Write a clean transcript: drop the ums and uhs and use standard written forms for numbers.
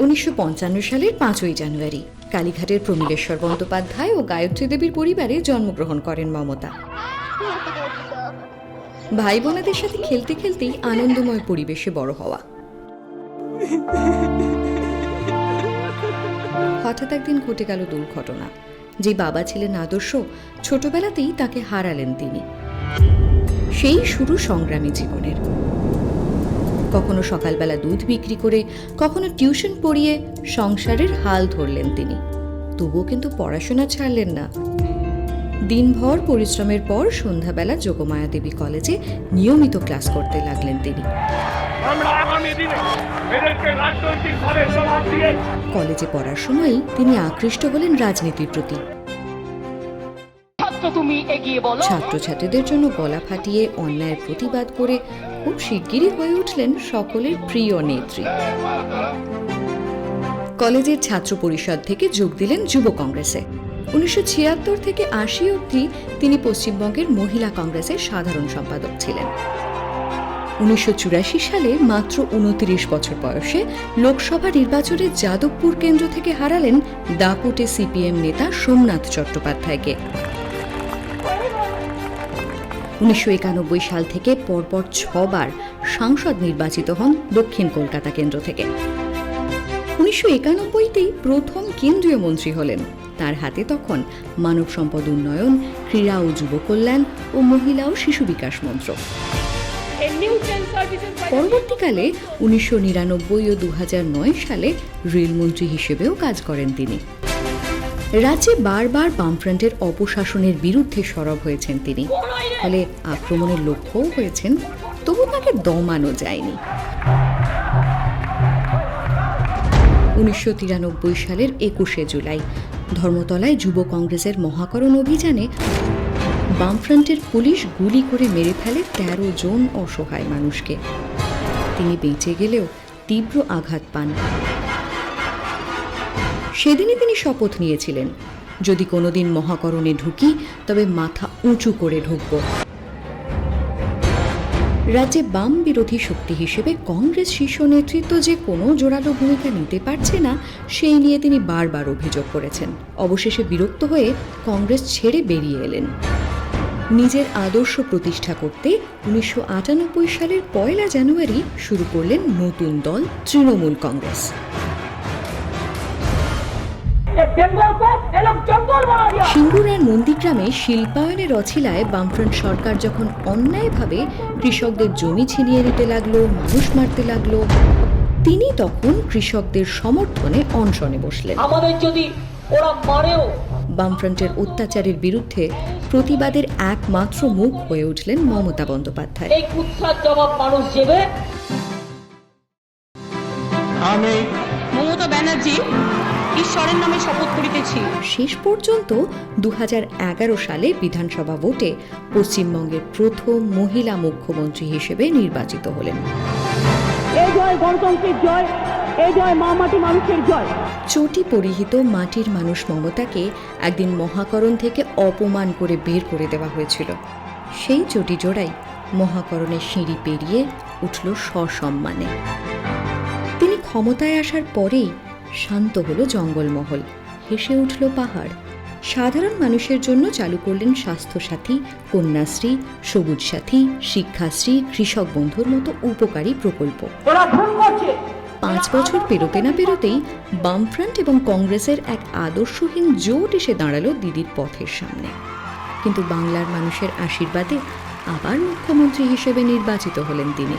1955 সালের 5ই জানুয়ারি কালীঘাটের প্রমীলেশ্বর বন্দ্যোপাধ্যায় ও গায়ত্রী দেবীর পরিবারে জন্মগ্রহণ করেন মমতা। ভাই বোনেদের সাথে খেলতে খেলতেই আনন্দময় পরিবেশে বড় হওয়া। হঠাৎ একদিন ঘটে গেল দুর্ঘটনা। যে বাবা ছিলেন আদর্শ, ছোটবেলাতেই তাকে হারালেন তিনি। সেই শুরু সংগ্রামী জীবনের। কখনো সকালবেলা দুধ বিক্রি করে, কখনো টিউশন পড়িয়ে সংসারের হাল ধরলেন তিনি। তবুও কিন্তু পড়াশোনা ছাড়লেন না। দিনভর পরিশ্রমের পর সন্ধ্যাবেলা যোগমায়া দেবী কলেজে নিয়মিত ক্লাস করতে লাগলেন তিনি। কলেজে পড়ার সময়ই তিনি আকৃষ্ট হলেন রাজনীতির প্রতি। ছাত্রছাত্রীদের জন্য গলা ফাটিয়ে অন্যায়ের প্রতিবাদ করে খুব শিগগিরই হয়ে উঠলেন সকলের প্রিয় নেত্রী। কলেজের ছাত্র পরিষদ থেকে যোগ দিলেন যুব কংগ্রেসে। 1976 থেকে 80 অবধি তিনি পশ্চিমবঙ্গের মহিলা কংগ্রেসের সাধারণ সম্পাদক ছিলেন। 1984 সালে মাত্র 29 বছর বয়সে লোকসভা নির্বাচনে যাদবপুর কেন্দ্র থেকে হারালেন দাপুটে সিপিএম নেতা সোমনাথ চট্টোপাধ্যায়কে। 1991 সাল থেকে পরপর 6 বার সাংসদ নির্বাচিত হন দক্ষিণ কলকাতা কেন্দ্র থেকে। 1991তেই প্রথম কেন্দ্রীয় মন্ত্রী হলেন। তার হাতে তখন মানব সম্পদ উন্নয়ন, ক্রীড়া ও যুব কল্যাণ ও মহিলা ও শিশু বিকাশ মন্ত্রক। পরবর্তীকালে 1999 ও 2009 সালে রেলমন্ত্রী হিসেবেও কাজ করেন তিনি। রাজ্যে বারবার বামফ্রন্টের অপশাসনের বিরুদ্ধে সরব হয়েছেন তিনি। ফলে আক্রমণের লক্ষ্যও হয়েছেন, তবু তাকে দমানো যায়নি। 1993 সালের 21শে জুলাই ধর্মতলায় যুব কংগ্রেসের মহাকরণ অভিযানে বামফ্রন্টের পুলিশ গুলি করে মেরে ফেলে 13 জন অসহায় মানুষকে। তিনি বেঁচে গেলেও তীব্র আঘাত পান। সেদিনই তিনি শপথ নিয়েছিলেন, যদি কোনোদিন মহাকরণে ঢুকি তবে মাথা উঁচু করে ঢুকব। রাজ্যে বাম বিরোধী শক্তি হিসেবে কংগ্রেস শীর্ষ নেতৃত্ব যে কোনো জোরালো ভূমিকা নিতে পারছে না, সেই নিয়ে তিনি বারবার অভিযোগ করেছেন। অবশেষে বিরক্ত হয়ে কংগ্রেস ছেড়ে বেরিয়ে এলেন। নিজের আদর্শ প্রতিষ্ঠা করতে 1998 সালের 1 জানুয়ারি শুরু করলেন নতুন দল তৃণমূল কংগ্রেস। সিঙ্গুরার নন্দীগ্রামে শিল্পায়নের অছিলায় বামফ্রন্ট সরকার যখন অন্যায়ভাবে কৃষকদের জমি ছিনিয়ে নিতে লাগলো, মানুষ মারতে লাগলো, তিনি তখন কৃষকদের সমর্থনে অনশনে বসলেন। বামফ্রন্টের অত্যাচারের বিরুদ্ধে প্রতিবাদের একমাত্র মুখ হয়ে উঠলেন মমতা বন্দ্যোপাধ্যায়। আমি মমতা ব্যানার্জি ঈশ্বরের নামে শপথ করিতেছি। শেষ পর্যন্ত 2011 সালে বিধানসভা ভোটে পশ্চিমবঙ্গের প্রথম মহিলা মুখ্যমন্ত্রী হিসেবে নির্বাচিত হলেন। এই জয় গণতন্ত্রের জয়, এই জয় মা মাটি মানুষের জয়। চটি পরিহিত মাটির মানুষ মমতাকে একদিন মহাকরণ থেকে অপমান করে বের করে দেওয়া হয়েছিল। সেই চটি জোড়াই মহাকরণের সিঁড়ি পেরিয়ে উঠল সসম্মানে। তিনি ক্ষমতায় আসার পরেই শান্ত হলো জঙ্গলমহল, হেসে উঠল পাহাড়। সাধারণ মানুষের জন্য চালু করলেন স্বাস্থ্যসাথী, কন্যাশ্রী, সবুজ সাথী, শিক্ষাশ্রী, কৃষক বন্ধুর মতো উপকারী প্রকল্প। 5 বছর পেরোতে না পেরোতেই বামফ্রন্ট এবং কংগ্রেসের এক আদর্শহীন জোট এসে দাঁড়ালো দিদির পথের সামনে। কিন্তু বাংলার মানুষের আশীর্বাদে আবার মুখ্যমন্ত্রী হিসেবে নির্বাচিত হলেন তিনি।